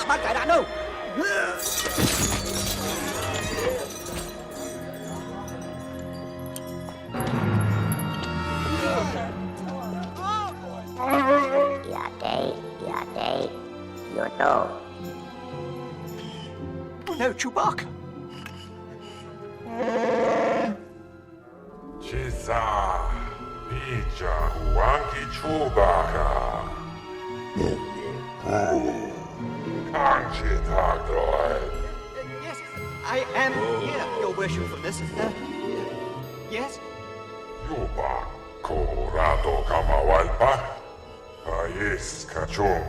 bán cải đạn đâu. Dạ đây, vô tô. Oh no, Chewbacca. Chisa, Picha, Wanki Chewbacca. Kanchi Tagdoi. Yes, I am here, Your Worshipfulness. Yes? Yuba, Korato Kamawalpa. Pais Kachung,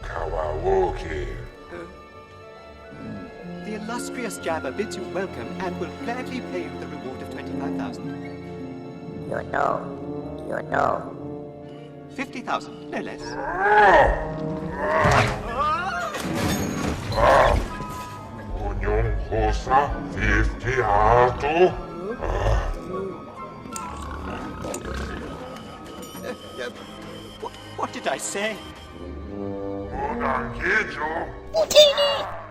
Kawawoki. The illustrious Jabba bids you welcome and will gladly pay you the reward of 25,000. Vô tô. 50,000, no less. Unyong Hosa, 50 Hato. What did I say? Unang Kijo. Utini!